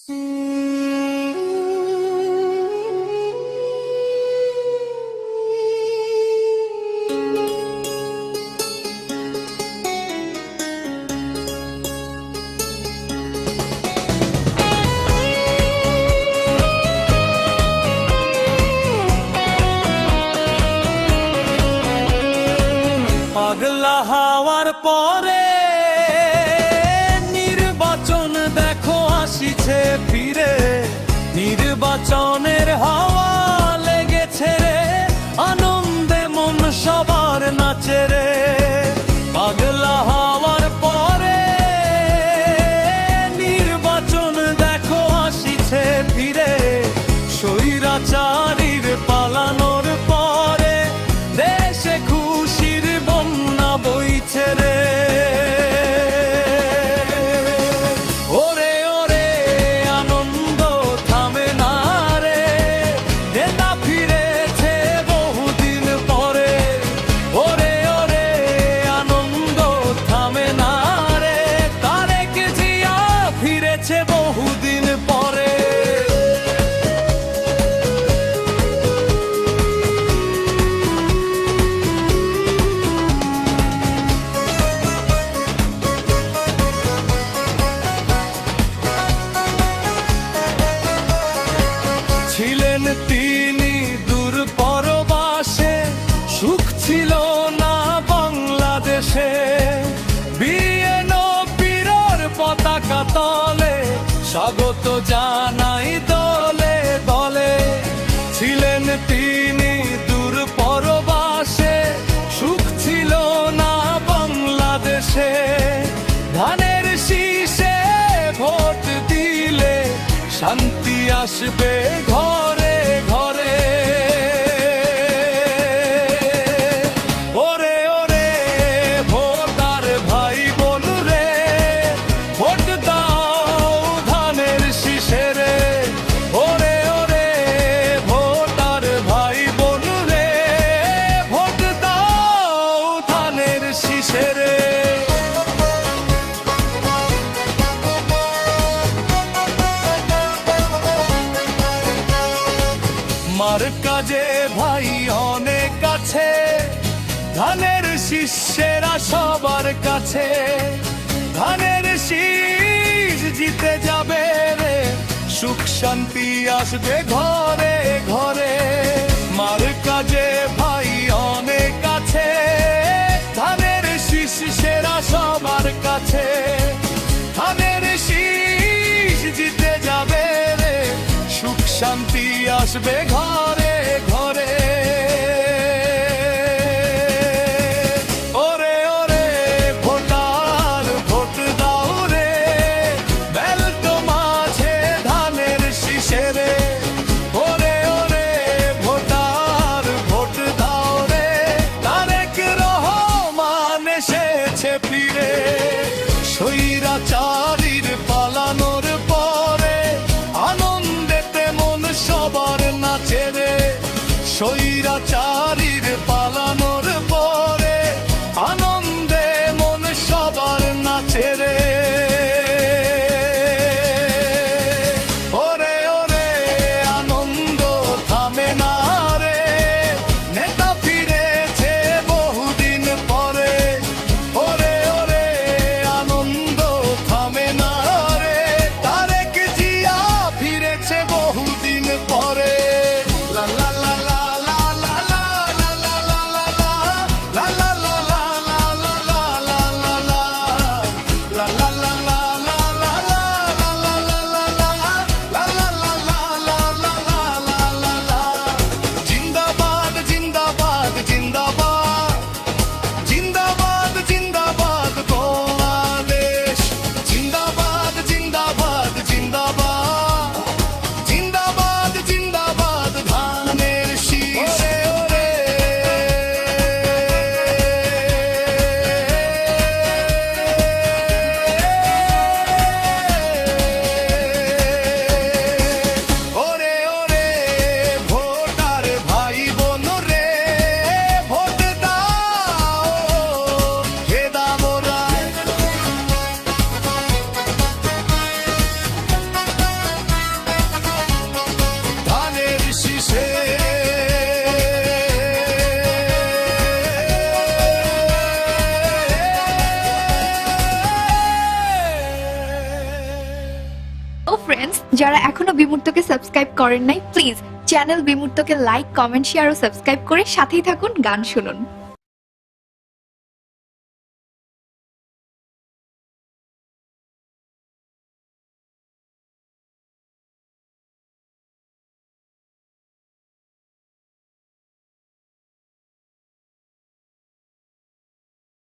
পাগলা হওয়ার পরে নির্বাচন দেখো আসিছে ফিরে, নির্বাচনের হাওয়া লেগেছে রে, আনন্দে মন সবার নাচে রে। পাগলা হওয়ার পরে নির্বাচন দেখো আসিছে ফিরে, স্বৈরাচারীর পালানোর পরে দেশে খুশির বন্যা বইছে রে। ওরে ওরে আনন্দ থামে না রে, নেতা ফিরেছে বহুদিন পরে। ওরে ওরে আনন্দ থামে না রে, তারেক জিয়া ফিরেছে বহুদিন পরে। ছিলেন তিনি দূর পরবাসে, সুখ ছিল না বাংলাদেশে। বিএনপির পতাকা তলে স্বাগত জানাই দলে দলে। ছিলেন তিনি দূর পরবাসে, সুখ ছিল না বাংলাদেশে। ধানের শীষে ভোট দিলে শান্তি আসবে ঘরে ঘরে। ওরে ওরে ভোটার ভাই বোন রে, ভোট দাও ধানের শীষে রে। ওরে ওরে ভোটার ভাই বোন রে, ভোট দাও ধানের শীষে রে। মার কাজে ভাই অনেক আছে, ধানের শিষ্যেরা সবার কাছে। ধানের শীষ জিতে যাবে রে, সুখ শান্তি আসবে ঘরে ঘরে। মার কাজে ভাই অনেক আছে, ধানের শিষ্যেরা সবার কাছে। ধানের শীষ জিতে যাবে রে, সুখ শান্তি আসবে ঘরে ঘরে। ওরে ওরে ভোটার ভোট দাও রে, ব্যালট মাঝে ধানের শীষে রে। ওরে ওরে ভোটার ভোট দাও রে, তারেক রহমান এসেছে ফিরে। স্বৈরাচারীর পালানোর পরে আনন্দেতে মন সবার নাচে রে। স্বৈরাচারীর পালানোর পরে আনন্দে মন সবার নাচে রে। ওরে ওরে আনন্দ থামে না রে, নেতা ফিরেছে বহুদিন পরে। ওরে ওরে আনন্দ থামে না যারা এখনো বিমূর্তকে সাবস্ক্রাইব করেন নাই, প্লিজ চ্যানেল বিমূর্তকে লাইক, কমেন্ট, শেয়ার ও সাবস্ক্রাইব করে সাথেই থাকুন, গান শুনুন।